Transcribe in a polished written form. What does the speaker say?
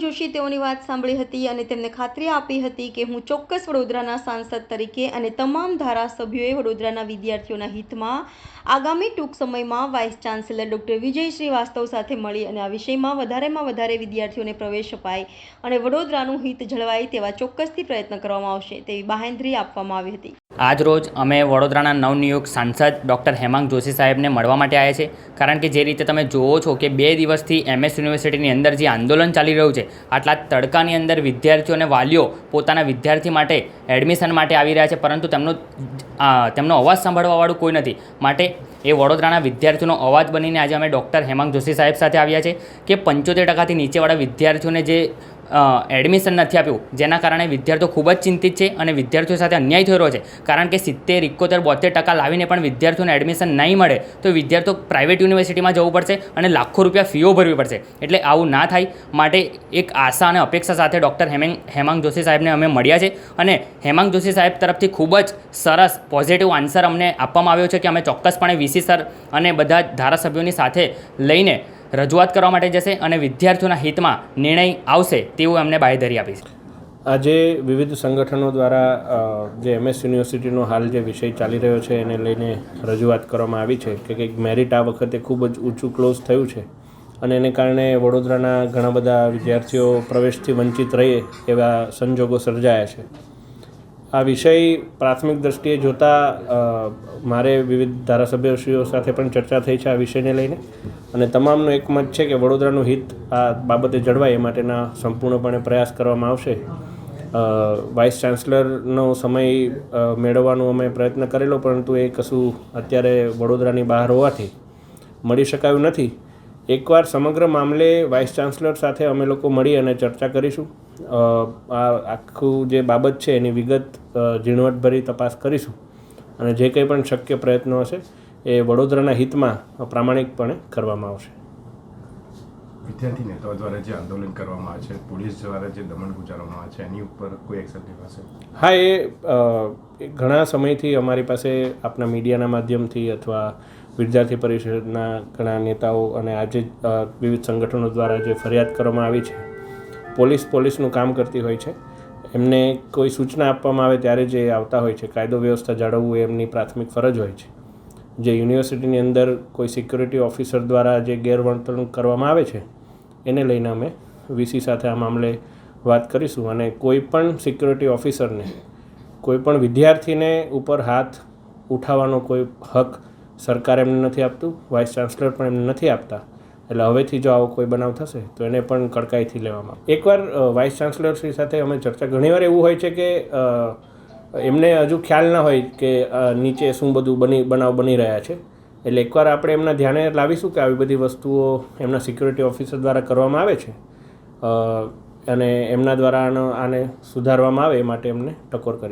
જોશી તેઓની વાત સાંભળી હતી અને તેમને ખાતરી આપી હતી કે હું ચોક્કસ વડોદરાના સાંસદ તરીકે અને તમામ ધારાસભ્યોએ વડોદરાના વિદ્યાર્થીઓના હિતમાં આગામી ટૂંક સમયમાં વાઇસ ચાન્સેલર ડૉક્ટર વિજય શ્રીવાસ્તવ સાથે મળી અને આ વિષયમાં વધારે વિદ્યાર્થીઓને પ્રવેશ અપાય અને વડોદરાનું હિત જળવાય તેવા ચોક્કસથી પ્રયત્ન કરવામાં આવશે તેવી બાહેંધરી આપવામાં આવી હતી। આજ રોજ અમે વડોદરાના નવનિયુક્ત સાંસદ ડૉક્ટર હેમાંગ જોશી સાહેબને મળવા માટે આવ્યા છે, કારણ કે જે રીતે તમે જુઓ છો કે 2 દિવસથી MS યુનિવર્સિટીની અંદર જે આંદોલન ચાલી રહ્યું છે, આટલા તડકાની અંદર વિદ્યાર્થીઓ અને વાલીઓ પોતાના વિદ્યાર્થી માટે એડમિશન માટે આવી રહ્યા છે, પરંતુ તેમનો અવાજ સાંભળવાવાળું કોઈ નથી। માટે એ વડોદરાના વિદ્યાર્થીઓનો અવાજ બનીને આજે અમે ડૉક્ટર હેમાંગ જોશી સાહેબ સાથે આવ્યા છે કે 75% નીચેવાળા વિદ્યાર્થીઓને જે એડમિશન નથી આપ્યું, જેના કારણે વિદ્યાર્થીઓ ખૂબ જ ચિંતિત છે અને વિદ્યાર્થીઓ સાથે અન્યાય થઈ રહ્યો છે, કારણ કે 70, 71, 72% લાવીને પણ વિદ્યાર્થીઓને એડમિશન નહીં મળે તો વિદ્યાર્થીઓ પ્રાઇવેટ યુનિવર્સિટીમાં જવું પડશે અને લાખો રૂપિયા ફીઓ ભરવી પડશે। એટલે આવું ના થાય માટે એક આશા અને અપેક્ષા સાથે ડૉક્ટર હેમાંગ જોશી સાહેબને અમે મળ્યા છે અને હેમાંગ જોશી સાહેબ તરફથી ખૂબ જ સરસ પોઝિટિવ આન્સર અમને આપવામાં આવ્યો છે કે અમે ચોક્કસપણે VC સર અને બધા ધારાસભ્યોની સાથે લઈને રજૂઆત કરવા માટે જશે અને વિદ્યાર્થીઓના હિતમાં નિર્ણય આવશે તેવું અમને બાંયધરી આપી છે। આજે વિવિધ સંગઠનો દ્વારા જે MS યુનિવર્સિટીનો હાલ જે વિષય ચાલી રહ્યો છે એને લઈને રજૂઆત કરવામાં આવી છે કે કંઈક મેરિટ આ વખતે ખૂબ જ ઊંચું ક્લોઝ થયું છે અને એને કારણે વડોદરાના ઘણા બધા વિદ્યાર્થીઓ પ્રવેશથી વંચિત રહે એવા સંજોગો સર્જાયા છે। આ વિષય પ્રાથમિક દૃષ્ટિએ જોતાં મારે વિવિધ ધારાસભ્યશ્રીઓ સાથે પણ ચર્ચા થઈ છે આ વિષયને લઈને અને તમામનો એકમત છે કે વડોદરાનું હિત આ બાબતે જળવાય એ માટેના સંપૂર્ણપણે પ્રયાસ કરવામાં આવશે। વાઇસ ચાન્સલરનો સમય મેળવવાનો અમે પ્રયત્ન કરેલો, પરંતુ એ કશું અત્યારે વડોદરાની બહાર હોવાથી મળી શકાયું નથી। એકવાર સમગ્ર મામલે વાઇસ ચાન્સલર સાથે અમે લોકો મળી અને ચર્ચા કરીશું। આ આખું જે બાબત છે એની વિગત ઝીણવટભરી તપાસ કરીશું અને જે કંઈ પણ શક્ય પ્રયત્નો હશે એ વડોદરાના હિતમાં પ્રામાણિકપણે કરવામાં આવશે। વિદ્યાર્થી નેતાઓ દ્વારા જે આંદોલન કરવામાં આવે છે, પોલીસ દ્વારા જે દમન ગુજારવામાં આવે છે, એની ઉપર કોઈ એક્શન લેવાશે? હા, એ ઘણા સમયથી અમારી પાસે આપના મીડિયાના માધ્યમથી અથવા વિદ્યાર્થી પરિષદના ઘણા નેતાઓ અને આજે વિવિધ સંગઠનો દ્વારા જે ફરિયાદ કરવામાં આવી છે, પોલીસનું કામ કરતી હોય છે, એમને કોઈ સૂચના આપવામાં આવે ત્યારે જે આવતા હોય છે, કાયદો વ્યવસ્થા જાળવવું એ એમની પ્રાથમિક ફરજ હોય છે। જે યુનિવર્સિટીની અંદર કોઈ સિક્યુરિટી ઓફિસર દ્વારા જે ગેરવર્તણૂક કરવામાં આવે છે એને લઈને અમે VC સાથે આ મામલે વાત કરીશું અને કોઈ પણ સિક્યુરિટી ઓફિસરને કોઈ પણ વિદ્યાર્થીને ઉપર હાથ ઉઠાવવાનો કોઈ હક સરકાર એમને નથી આપતું, વાઇસ ચાન્સલર પણ એમને નથી આપતા। એટલે હવેથી જો આવો કોઈ બનાવ થશે તો એને પણ કડકાઈથી લેવામાં આવે। એકવાર વાઇસ ચાન્સલરશ્રી સાથે અમે ચર્ચા, ઘણીવાર એવું હોય છે કે એમને હજુ ખ્યાલ ના હોય કે નીચે શું બધું બનાવ બની રહ્યા છે, એટલે એકવાર આપણે એમના ધ્યાને લાવીશું કે આવી બધી વસ્તુઓ એમના સિક્યુરિટી ઓફિસર દ્વારા કરવામાં આવે છે અને એમના દ્વારા આને સુધારવામાં આવે એ માટે એમને ટકોર કરીશું।